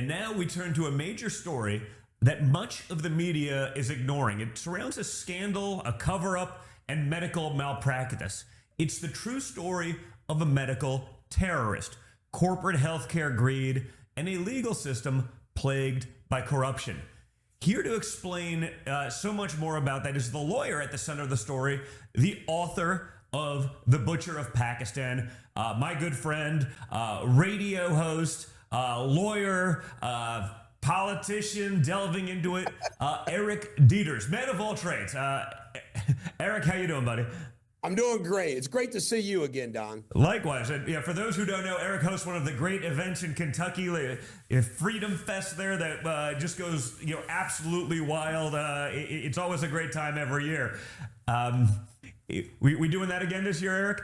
And now we turn to a major story that much of the media is ignoring. It surrounds a scandal, a cover-up, and medical malpractice. It's the true story of a medical terrorist, corporate healthcare greed, and a legal system plagued by corruption. Here to explain so much more about that is the lawyer at the center of the story, the author of The Butcher of Pakistan, my good friend, radio host, lawyer, politician, delving into it, Eric Deters, man of all trades. Eric, how you doing, buddy? I'm doing great. It's great to see you again, Don. Likewise. And yeah, for those who don't know, Eric hosts one of the great events in Kentucky, a Freedom Fest there that just goes, absolutely wild. It's always a great time every year. We doing that again this year, Eric?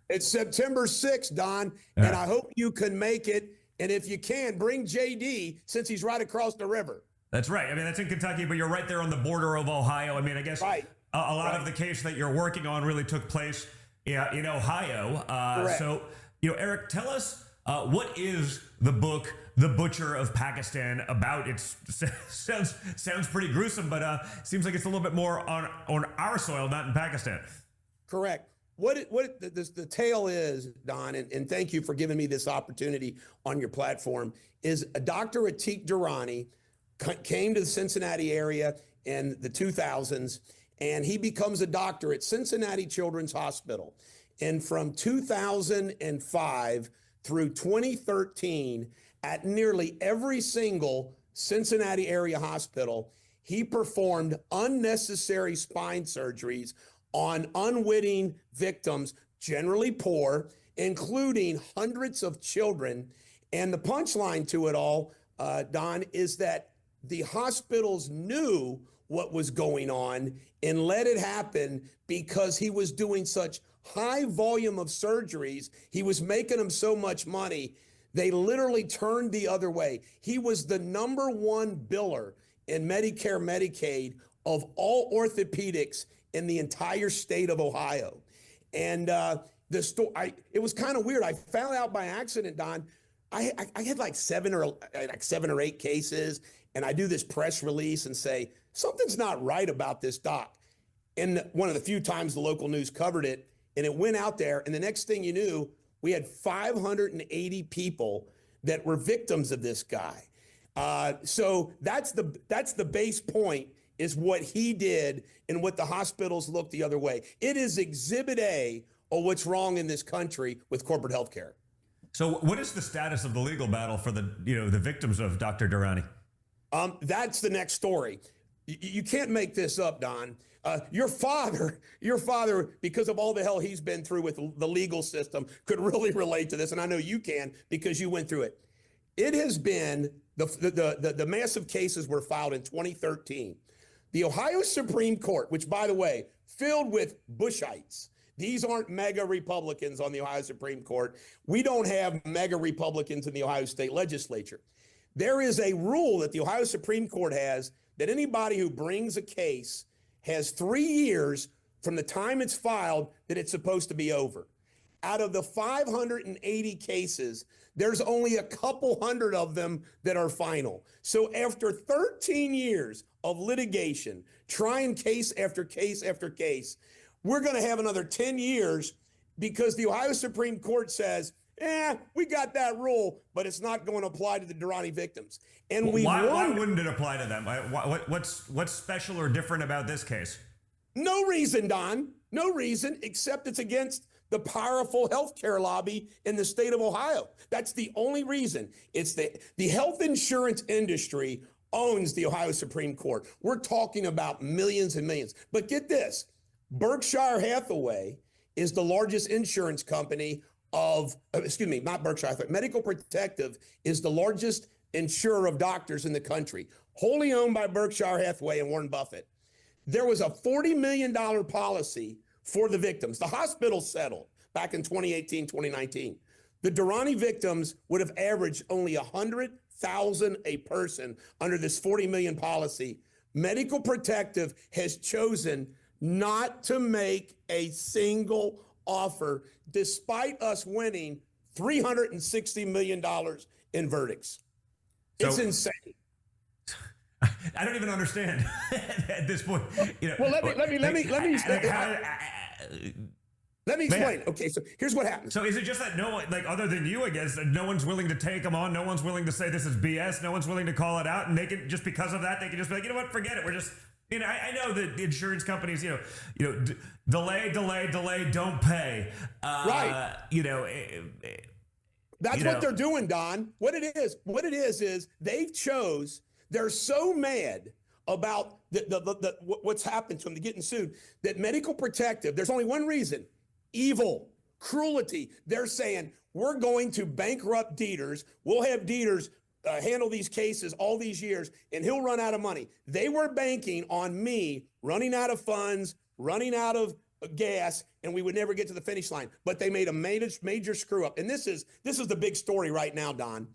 It's September 6th, Don, and I hope you can make it. And if you can, bring JD since he's right across the river. That's right. I mean, that's in Kentucky, but you're right there on the border of Ohio. I mean, I guess a lot of the case that you're working on really took place in Ohio. So, Eric, tell us what is the book, The Butcher of Pakistan, about? It sounds pretty gruesome, but seems like it's a little bit more on our soil, not in Pakistan. Correct. The tale is, Don, and thank you for giving me this opportunity on your platform, is Dr. Atiq Durrani came to the Cincinnati area in the 2000s, and he becomes a doctor at Cincinnati Children's Hospital. And from 2005 through 2013, at nearly every single Cincinnati area hospital, he performed unnecessary spine surgeries on unwitting victims, generally poor, including hundreds of children. And the punchline to it all, Don, is that the hospitals knew what was going on and let it happen because he was doing such high volume of surgeries. He was making them so much money. They literally turned the other way. He was the #1 biller in Medicare, Medicaid of all orthopedics in the entire state of Ohio. And it was kind of weird. I found out by accident, Don. I had like seven or 8 cases, and I do this press release and say, something's not right about this doc. And one of the few times the local news covered it, and it went out there, and the next thing you knew, we had 580 people that were victims of this guy. So that's the base point, is what he did and what the hospitals looked the other way. It is Exhibit A of what's wrong in this country with corporate healthcare. So what is the status of the legal battle for the victims of Dr. Durrani? That's the next story. You can't make this up, Don. Your father, because of all the hell he's been through with the legal system, could really relate to this. And I know you can because you went through it. It has been, the massive cases were filed in 2013. The Ohio Supreme Court, which, by the way, filled with Bushites. These aren't mega Republicans on the Ohio Supreme Court. We don't have mega Republicans in the Ohio State Legislature. There is a rule that the Ohio Supreme Court has that anybody who brings a case has 3 years from the time it's filed that it's supposed to be over. Out of the 580 cases, there's only a couple hundred of them that are final. So after 13 years of litigation, trying case after case after case, we're going to have another 10 years because the Ohio Supreme Court says, we got that rule, but it's not going to apply to the Durrani victims. And why wouldn't it apply to them? What's special or different about this case? No reason, Don. No reason, except it's against the powerful healthcare lobby in the state of Ohio. That's the only reason. It's the health insurance industry owns the Ohio Supreme Court. We're talking about millions and millions. But get this, Berkshire Hathaway is the largest insurance company not Berkshire Hathaway. Medical Protective is the largest insurer of doctors in the country, wholly owned by Berkshire Hathaway and Warren Buffett. There was a $40 million policy for the victims. The hospital settled back in 2018, 2019. The Durrani victims would have averaged only $100,000 a person under this $40 million policy. Medical Protective has chosen not to make a single offer, despite us winning $360 million in verdicts. So It's insane. I don't even understand at this point. Well, let me explain. Okay, so here's what happens. So is it just that no one, like other than you, I guess, that no one's willing to take them on, no one's willing to say this is BS, no one's willing to call it out, and they can just because of that they can just be like, you know what, forget it. We're just, I know that the insurance companies, delay, don't pay. Right. That's what they're doing, Don. What it is they're so mad about what's happened to them, to getting sued, that Medical Protective, there's only one reason: evil, cruelty. They're saying, we're going to bankrupt Deters. We'll have Deters handle these cases all these years, and he'll run out of money. They were banking on me running out of funds, running out of gas, and we would never get to the finish line. But they made a major screw up. And this is the big story right now, Don.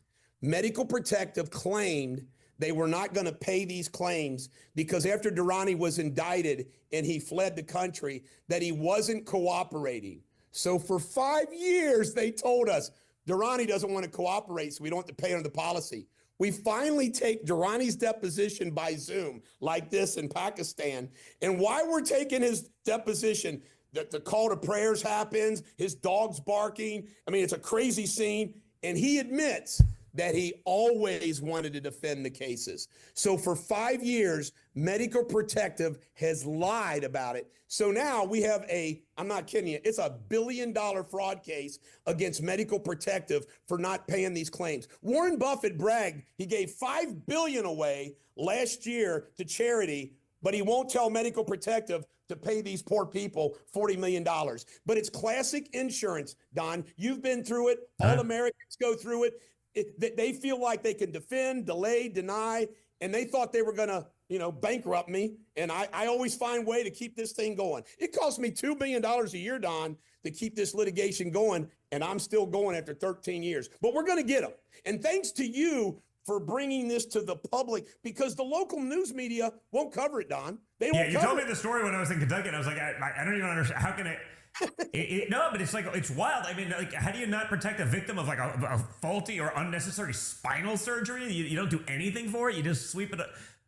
Medical Protective claimed they were not going to pay these claims because after Durrani was indicted and he fled the country, that he wasn't cooperating. So for 5 years, they told us, Durrani doesn't want to cooperate, so we don't have to pay under the policy. We finally take Durrani's deposition by Zoom, like this in Pakistan. And while we're taking his deposition, the call to prayers happens, his dog's barking. I mean, it's a crazy scene. And he admits that he always wanted to defend the cases. So for 5 years, Medical Protective has lied about it. So now we have I'm not kidding you, it's $1 billion fraud case against Medical Protective for not paying these claims. Warren Buffett bragged he gave $5 billion away last year to charity, but he won't tell Medical Protective to pay these poor people $40 million. But it's classic insurance, Don. You've been through it. All Americans go through it. They feel like they can defend, delay, deny, and they thought they were going to, bankrupt me. And I always find a way to keep this thing going. It costs me $2 billion a year, Don, to keep this litigation going, and I'm still going after 13 years. But we're going to get them. And thanks to you for bringing this to the public, because the local news media won't cover it, Don. They won't. Yeah, you told me the story when I was in Kentucky, and I was like, I don't even understand. How can it? No, but it's wild. I mean, like, how do you not protect a victim of like a faulty or unnecessary spinal surgery? You don't do anything for it. You just sweep it,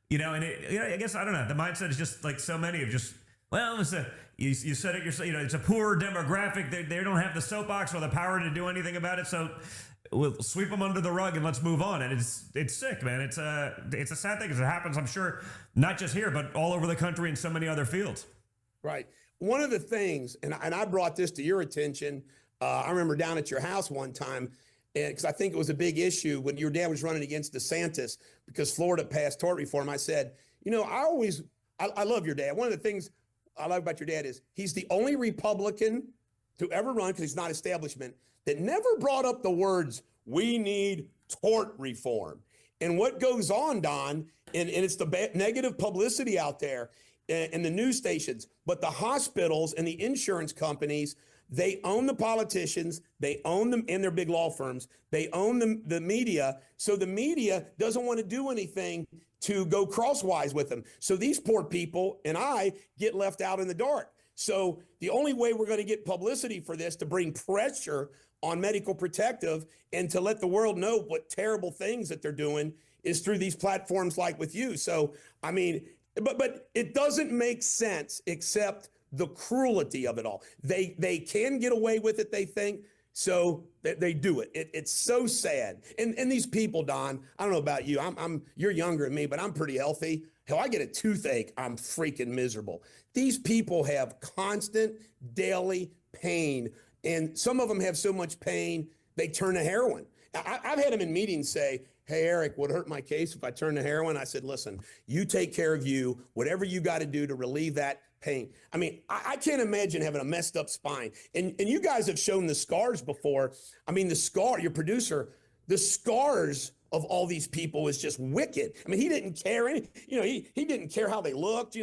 and I guess, I don't know. The mindset is just like so many of just, well, you said it yourself, it's a poor demographic. They don't have the soapbox or the power to do anything about it. So we'll sweep them under the rug and let's move on. And it's sick, man. It's a sad thing because it happens, I'm sure, not just here, but all over the country in so many other fields. Right. One of the things, and I brought this to your attention, I remember down at your house one time, because I think it was a big issue when your dad was running against DeSantis because Florida passed tort reform. I said, I love your dad. One of the things I love about your dad is he's the only Republican to ever run, because he's not establishment, that never brought up the words, we need tort reform. And what goes on, Don, and it's the negative publicity out there, and the news stations, but the hospitals and the insurance companies, they own the politicians, they own them in their big law firms, they own the media. So the media doesn't want to do anything to go crosswise with them. So these poor people and I get left out in the dark. So the only way we're going to get publicity for this, to bring pressure on Medical Protective and to let the world know what terrible things that they're doing, is through these platforms like with you. So, I mean, but it doesn't make sense except the cruelty of it all. They can get away with it, they think, so they do it. It's so sad. And these people, Don, I don't know about you. You're younger than me, but I'm pretty healthy. Hell, I get a toothache, I'm freaking miserable. These people have constant daily pain, and some of them have so much pain they turn to heroin. I've had them in meetings say, hey, Eric, would it hurt my case if I turn to heroin? I said, listen, you take care of you, whatever you got to do to relieve that pain. I mean, I can't imagine having a messed up spine. And you guys have shown the scars before. I mean, your producer, the scars of all these people is just wicked. I mean, he didn't care he didn't care how they looked,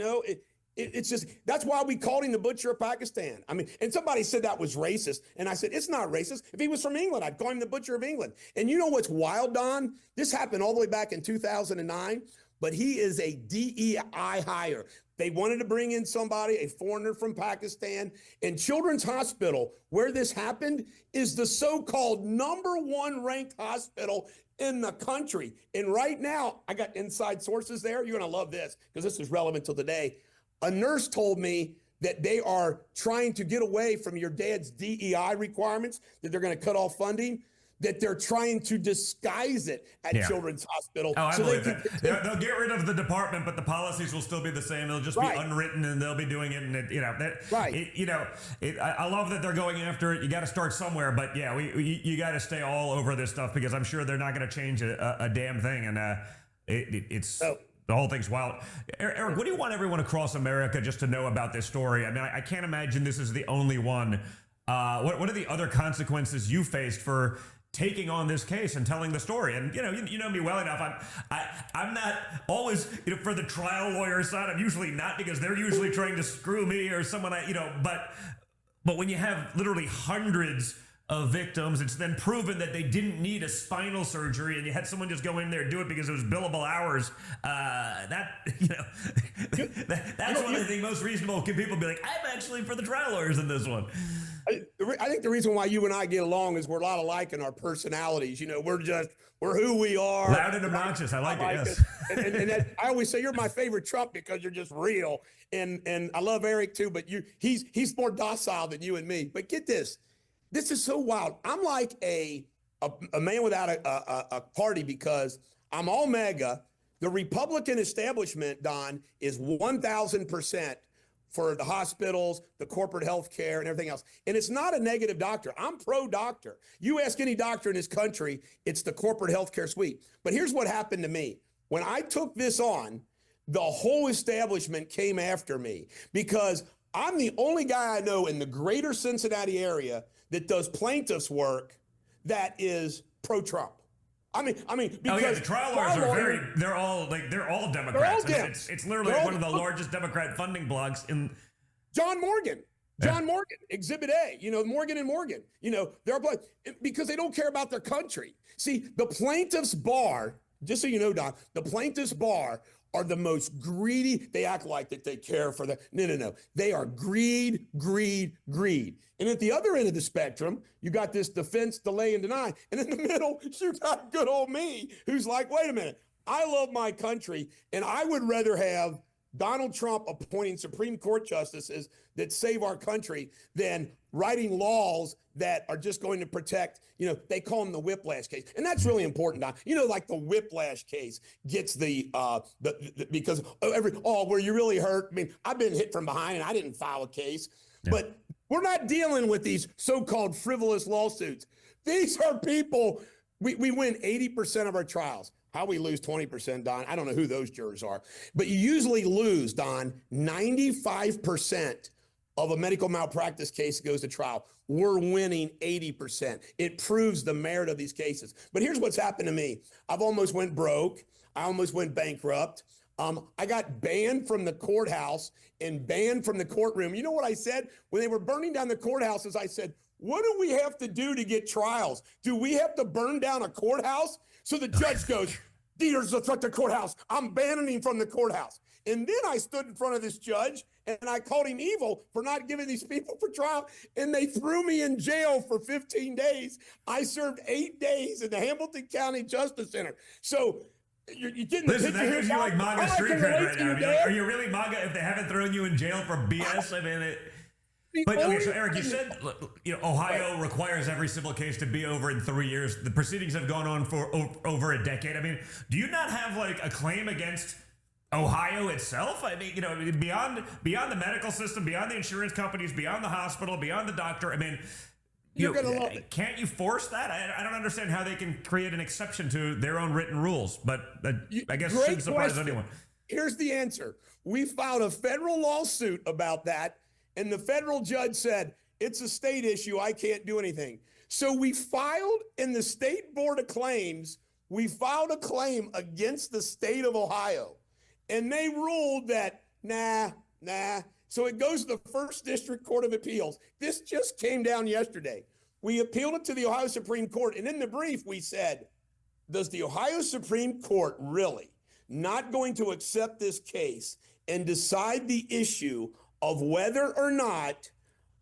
It's just, that's why we called him the butcher of Pakistan. I mean, and somebody said that was racist. And I said, it's not racist. If he was from England, I'd call him the butcher of England. And you know what's wild, Don? This happened all the way back in 2009, but he is a DEI hire. They wanted to bring in somebody, a foreigner from Pakistan. And Children's Hospital, where this happened, is the so-called #1 ranked hospital in the country. And right now, I got inside sources there. You're going to love this because this is relevant to today. A nurse told me that they are trying to get away from your dad's DEI requirements, that they're going to cut off funding, that they're trying to disguise it at Children's Hospital. Oh, I believe that. They'll get rid of the department, but the policies will still be the same. It'll just be unwritten, and they'll be doing it. And I love that they're going after it. You got to start somewhere, but yeah, you got to stay all over this stuff because I'm sure they're not going to change a damn thing. And it's. The whole thing's wild. Eric, what do you want everyone across America just to know about this story? I mean, I can't imagine this is the only one. What are the other consequences you faced for taking on this case and telling the story? And you know me well enough. I'm not always for the trial lawyer side. I'm usually not, because they're usually trying to screw me or someone but when you have literally hundreds of victims, it's then proven that they didn't need a spinal surgery, and you had someone just go in there and do it because it was billable hours. That's one of the things most reasonable people be like, I'm actually for the trial lawyers in this one. I think the reason why you and I get along is we're a lot alike in our personalities. We're who we are. Loud and obnoxious. I like it. Yes. And I always say you're my favorite Trump because you're just real. And I love Eric too, but he's more docile than you and me. But get this. This is so wild. I'm like a man without a party because I'm all MAGA. The Republican establishment, Don, is 1,000% for the hospitals, the corporate health care, and everything else. And it's not a negative doctor. I'm pro-doctor. You ask any doctor in this country, it's the corporate health care suite. But here's what happened to me. When I took this on, the whole establishment came after me because I'm the only guy I know in the greater Cincinnati area that does plaintiffs work that is pro-Trump. I mean, because the trial lawyers they're all Democrats. They're all it's literally one of the largest Democrat funding blogs in. John Morgan, Exhibit A, Morgan and Morgan, they're because they don't care about their country. See, the plaintiffs bar, just so you know, Don, the plaintiffs bar are the most greedy. They act like that they care for the, no. They are greed. And at the other end of the spectrum, you got this defense, delay, and deny. And in the middle, you got good old me, who's like, wait a minute, I love my country, and I would rather have Donald Trump appointing Supreme Court justices that save our country than writing laws that are just going to protect, they call them the whiplash case. And that's really important, Don. Like the whiplash case gets because where you really hurt. I mean, I've been hit from behind and I didn't file a case, but we're not dealing with these so-called frivolous lawsuits. These are people, we win 80% of our trials. How we lose 20%, Don, I don't know who those jurors are. But you usually lose, Don, 95% of a medical malpractice case goes to trial. We're winning 80%. It proves the merit of these cases. But here's what's happened to me. I've almost went broke. I almost went bankrupt. I got banned from the courthouse and banned from the courtroom. You know what I said? When they were burning down the courthouses, I said, what do we have to do to get trials? Do we have to burn down a courthouse? So the judge goes, Deters, let's the courthouse. I'm banning him from the courthouse. And then I stood in front of this judge and I called him evil for not giving these people for trial. And they threw me in jail for 15 days. I served 8 days in the Hamilton County Justice Center. So you're getting the picture that here. gives you like MAGA street cred right now. I mean, are you really MAGA if they haven't thrown you in jail for BS? I mean, But okay, so Eric, you said Ohio requires every civil case to be over in 3 years. The proceedings have gone on for over a decade. I mean, do you not have like a claim against Ohio itself? I mean, beyond the medical system, beyond the insurance companies, beyond the hospital, beyond the doctor. I mean, you're gonna love it. Can't you force that? I don't understand how they can create an exception to their own written rules. But I guess it shouldn't surprise anyone. Here's the answer. We filed a federal lawsuit about that. And the federal judge said, it's a state issue. I can't do anything. So we filed in the state board of claims, we filed a claim against the state of Ohio. And they ruled that, nah. So it goes to the First District Court of Appeals. This just came down yesterday. We appealed it to the Ohio Supreme Court. And in the brief, we said, does the Ohio Supreme Court really not going to accept this case and decide the issue of whether or not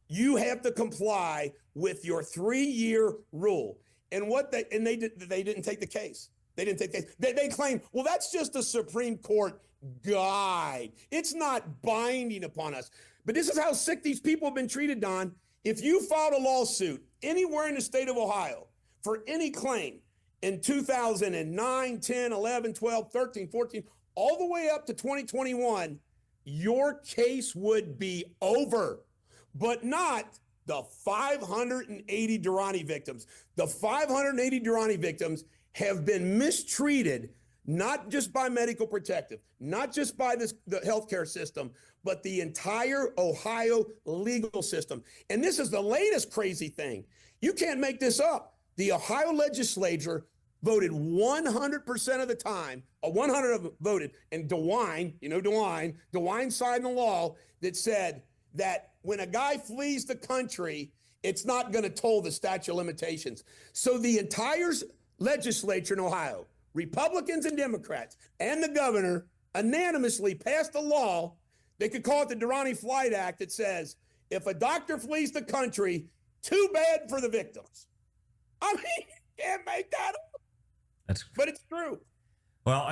you have to comply with your 3-year rule. And they didn't take the case. They didn't take the case. They claim, well, that's just a Supreme Court guide. It's not binding upon us. But this is how sick these people have been treated, Don. If you filed a lawsuit anywhere in the state of Ohio for any claim in 2009, 10, 11, 12, 13, 14, all the way up to 2021, your case would be over, but not the 580 Durrani victims. The 580 Durrani victims have been mistreated, not just by Medical Protective, not just by the healthcare system, but the entire Ohio legal system. And this is the latest crazy thing. You can't make this up. The Ohio legislature voted 100% of the time, 100 of them voted, and DeWine signed the law that said that when a guy flees the country, it's not going to toll the statute of limitations. So the entire legislature in Ohio, Republicans and Democrats, and the governor unanimously passed a law. They could call it the Durrani Flight Act that says, if a doctor flees the country, too bad for the victims. I mean, you can't make that up. But it's true. Well,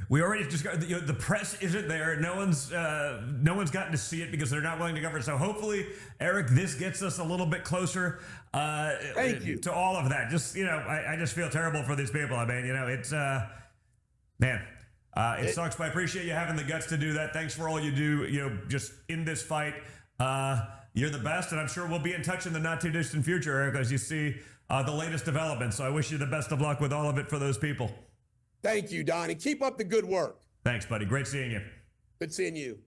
we already just got, the press isn't there. No one's gotten to see it because they're not willing to cover it. So hopefully, Eric, this gets us a little bit closer Thank you. to all of that. Just, I just feel terrible for these people. I mean, it's, it sucks, but I appreciate you having the guts to do that. Thanks for all you do, just in this fight. You're the best, and I'm sure we'll be in touch in the not too distant future, Eric, as you see the latest developments. So I wish you the best of luck with all of it for those people. Thank you, Don, and keep up the good work. Thanks, buddy. Great seeing you. Good seeing you.